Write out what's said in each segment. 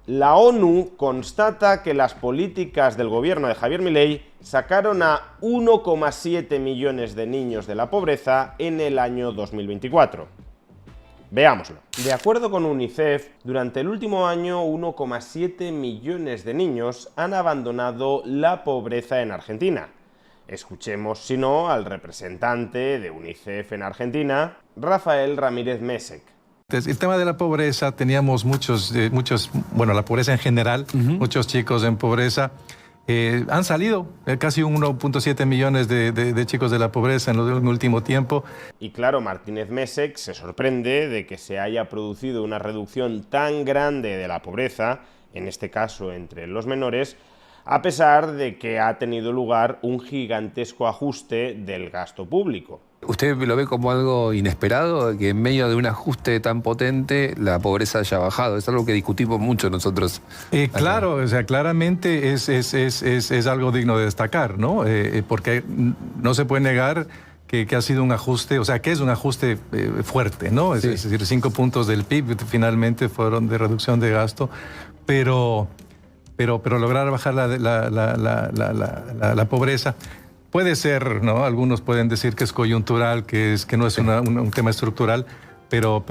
La ONU constata que las políticas del gobierno de Javier Milei sacaron a 1,7 millones de niños de la pobreza en el año 2024. Veámoslo. De acuerdo con UNICEF, durante el último año 1,7 millones de niños han abandonado la pobreza en Argentina. Escuchemos, si no, al representante de UNICEF en Argentina, Rafael Ramírez Messek. El tema de la pobreza, teníamos bueno, la pobreza en general, muchos chicos en pobreza. Han salido casi 1,7 millones de chicos de la pobreza en el último tiempo. Y claro, Martínez Messek se sorprende de que se haya producido una reducción tan grande de la pobreza, en este caso entre los menores, a pesar de que ha tenido lugar un gigantesco ajuste del gasto público. ¿Usted lo ve como algo inesperado, que en medio de un ajuste tan potente la pobreza haya bajado? Es algo que discutimos mucho nosotros. Claro, o sea, claramente es algo digno de destacar, ¿no? Porque no se puede negar que ha sido un ajuste, o sea, que es un ajuste fuerte, ¿no? Sí. Es decir, 5 puntos del PIB finalmente fueron de reducción de gasto, pero lograr bajar la pobreza puede ser, ¿no? Algunos pueden decir que es coyuntural, que no es un tema estructural, pero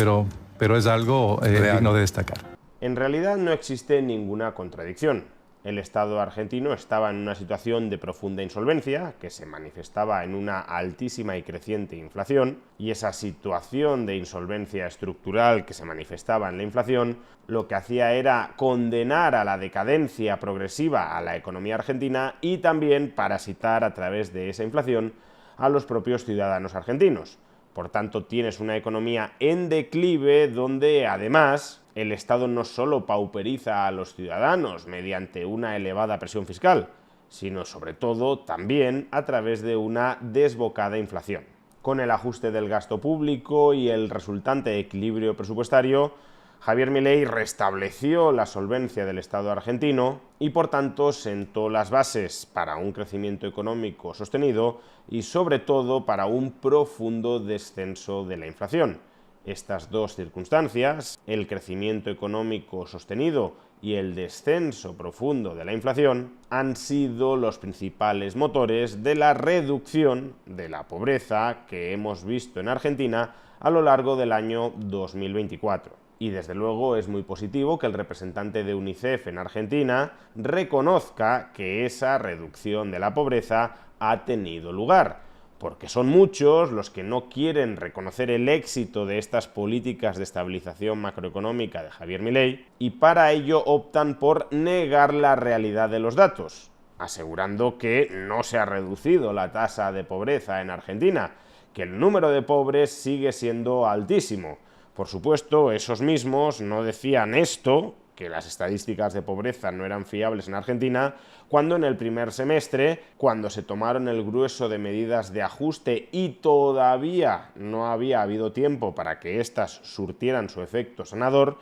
es algo digno de destacar. En realidad no existe ninguna contradicción. El Estado argentino estaba en una situación de profunda insolvencia, que se manifestaba en una altísima y creciente inflación, y esa situación de insolvencia estructural que se manifestaba en la inflación, lo que hacía era condenar a la decadencia progresiva a la economía argentina y también parasitar a través de esa inflación a los propios ciudadanos argentinos. Por tanto, tienes una economía en declive donde, además, el Estado no solo pauperiza a los ciudadanos mediante una elevada presión fiscal, sino sobre todo también a través de una desbocada inflación. Con el ajuste del gasto público y el resultante equilibrio presupuestario, Javier Milei restableció la solvencia del Estado argentino y por tanto sentó las bases para un crecimiento económico sostenido y sobre todo para un profundo descenso de la inflación. Estas dos circunstancias, el crecimiento económico sostenido y el descenso profundo de la inflación, han sido los principales motores de la reducción de la pobreza que hemos visto en Argentina a lo largo del año 2024. Y desde luego es muy positivo que el representante de UNICEF en Argentina reconozca que esa reducción de la pobreza ha tenido lugar, porque son muchos los que no quieren reconocer el éxito de estas políticas de estabilización macroeconómica de Javier Milei y para ello optan por negar la realidad de los datos, asegurando que no se ha reducido la tasa de pobreza en Argentina, que el número de pobres sigue siendo altísimo. Por supuesto, esos mismos no decían esto, que las estadísticas de pobreza no eran fiables en Argentina, cuando en el primer semestre, cuando se tomaron el grueso de medidas de ajuste y todavía no había habido tiempo para que éstas surtieran su efecto sanador,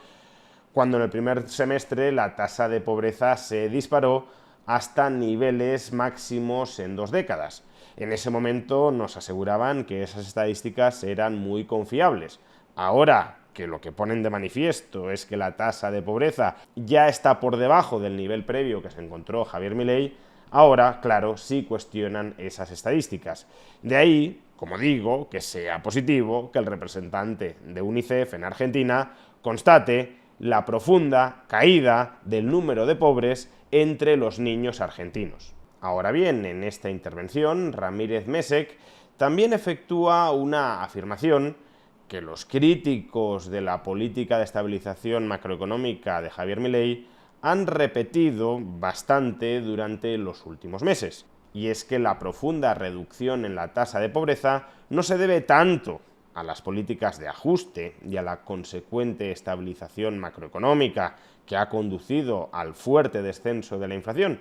cuando en el primer semestre la tasa de pobreza se disparó hasta niveles máximos en 2 décadas. En ese momento nos aseguraban que esas estadísticas eran muy confiables. Ahora que lo que ponen de manifiesto es que la tasa de pobreza ya está por debajo del nivel previo que se encontró Javier Milei, ahora, claro, sí cuestionan esas estadísticas. De ahí, como digo, que sea positivo que el representante de UNICEF en Argentina constate la profunda caída del número de pobres entre los niños argentinos. Ahora bien, en esta intervención, Ramírez Messek también efectúa una afirmación que los críticos de la política de estabilización macroeconómica de Javier Milei han repetido bastante durante los últimos meses. Y es que la profunda reducción en la tasa de pobreza no se debe tanto a las políticas de ajuste y a la consecuente estabilización macroeconómica que ha conducido al fuerte descenso de la inflación,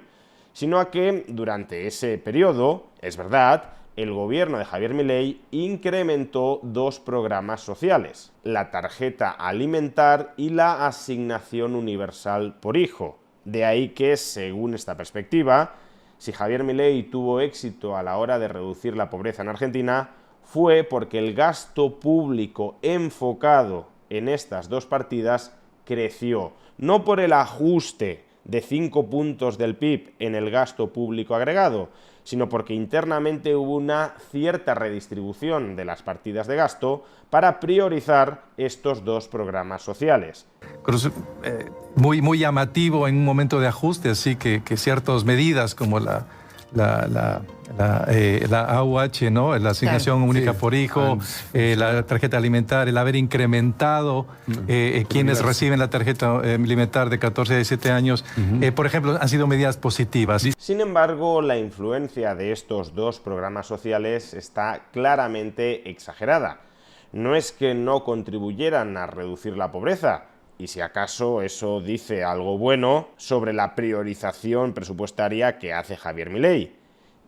sino a que durante ese periodo, es verdad, el gobierno de Javier Milei incrementó 2 programas sociales, la tarjeta alimentar y la asignación universal por hijo. De ahí que, según esta perspectiva, si Javier Milei tuvo éxito a la hora de reducir la pobreza en Argentina, fue porque el gasto público enfocado en estas 2 partidas creció, no por el ajuste de 5 puntos del PIB en el gasto público agregado, sino porque internamente hubo una cierta redistribución de las partidas de gasto para priorizar estos dos programas sociales. Muy llamativo en un momento de ajuste, así que ciertas medidas como la AUH, ¿no? La asignación única por hijo, la tarjeta alimentaria, el haber incrementado quienes reciben la tarjeta alimentar de 14 a 17 años, por ejemplo, han sido medidas positivas. Sin embargo, la influencia de estos dos programas sociales está claramente exagerada. No es que no contribuyeran a reducir la pobreza, y si acaso eso dice algo bueno sobre la priorización presupuestaria que hace Javier Milei.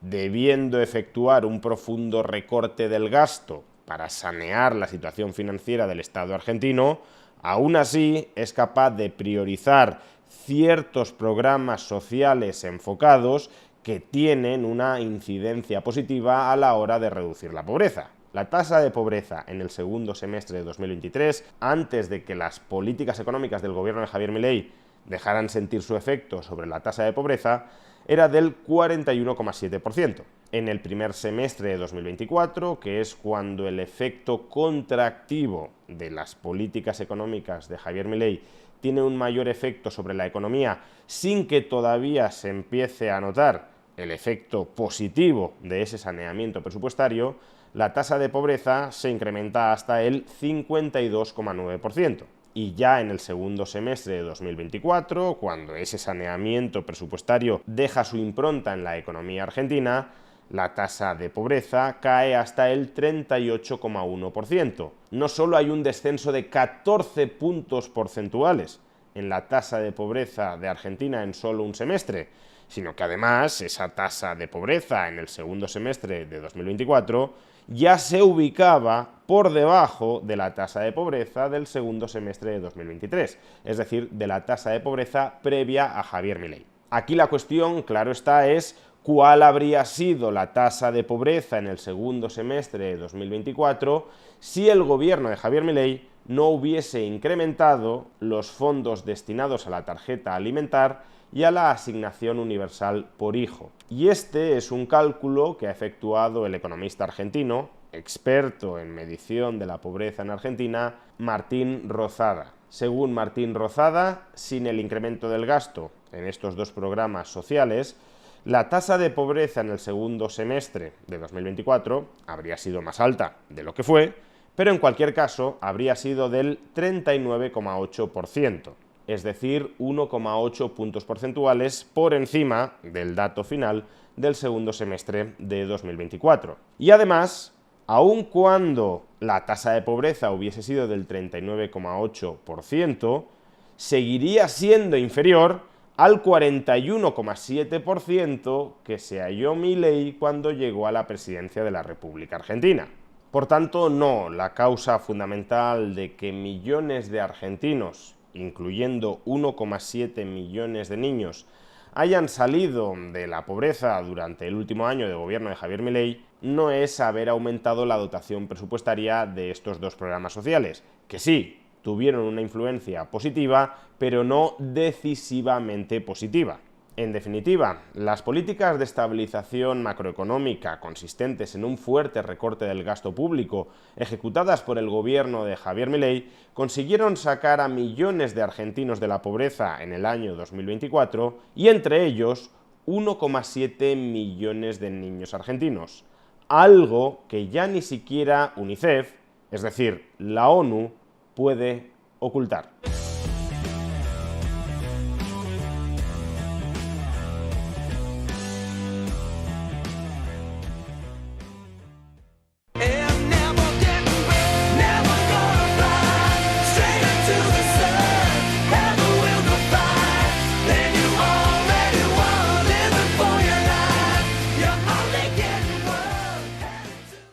Debiendo efectuar un profundo recorte del gasto para sanear la situación financiera del Estado argentino, aún así es capaz de priorizar ciertos programas sociales enfocados que tienen una incidencia positiva a la hora de reducir la pobreza. La tasa de pobreza en el segundo semestre de 2023, antes de que las políticas económicas del gobierno de Javier Milei dejaran sentir su efecto sobre la tasa de pobreza, era del 41,7%. En el primer semestre de 2024, que es cuando el efecto contractivo de las políticas económicas de Javier Milei tiene un mayor efecto sobre la economía sin que todavía se empiece a notar el efecto positivo de ese saneamiento presupuestario, la tasa de pobreza se incrementa hasta el 52,9%. Y ya en el segundo semestre de 2024, cuando ese saneamiento presupuestario deja su impronta en la economía argentina, la tasa de pobreza cae hasta el 38,1%. No solo hay un descenso de 14 puntos porcentuales en la tasa de pobreza de Argentina en solo un semestre, sino que además esa tasa de pobreza en el segundo semestre de 2024 ya se ubicaba por debajo de la tasa de pobreza del segundo semestre de 2023, es decir, de la tasa de pobreza previa a Javier Milei. Aquí la cuestión, claro está, es cuál habría sido la tasa de pobreza en el segundo semestre de 2024 si el gobierno de Javier Milei no hubiese incrementado los fondos destinados a la tarjeta alimentar y a la asignación universal por hijo. Y este es un cálculo que ha efectuado el economista argentino, experto en medición de la pobreza en Argentina, Martín Rozada. Según Martín Rozada, sin el incremento del gasto en estos dos programas sociales, la tasa de pobreza en el segundo semestre de 2024 habría sido más alta de lo que fue, pero en cualquier caso habría sido del 39,8%. Es decir, 1,8 puntos porcentuales por encima del dato final del segundo semestre de 2024. Y además, aun cuando la tasa de pobreza hubiese sido del 39,8%, seguiría siendo inferior al 41,7% que se halló Milei cuando llegó a la presidencia de la República Argentina. Por tanto, no, la causa fundamental de que millones de argentinos, incluyendo 1,7 millones de niños, hayan salido de la pobreza durante el último año de gobierno de Javier Milei, no es haber aumentado la dotación presupuestaria de estos dos programas sociales, que sí, tuvieron una influencia positiva, pero no decisivamente positiva. En definitiva, las políticas de estabilización macroeconómica consistentes en un fuerte recorte del gasto público ejecutadas por el gobierno de Javier Milei consiguieron sacar a millones de argentinos de la pobreza en el año 2024 y entre ellos 1,7 millones de niños argentinos, algo que ya ni siquiera UNICEF, es decir, la ONU, puede ocultar.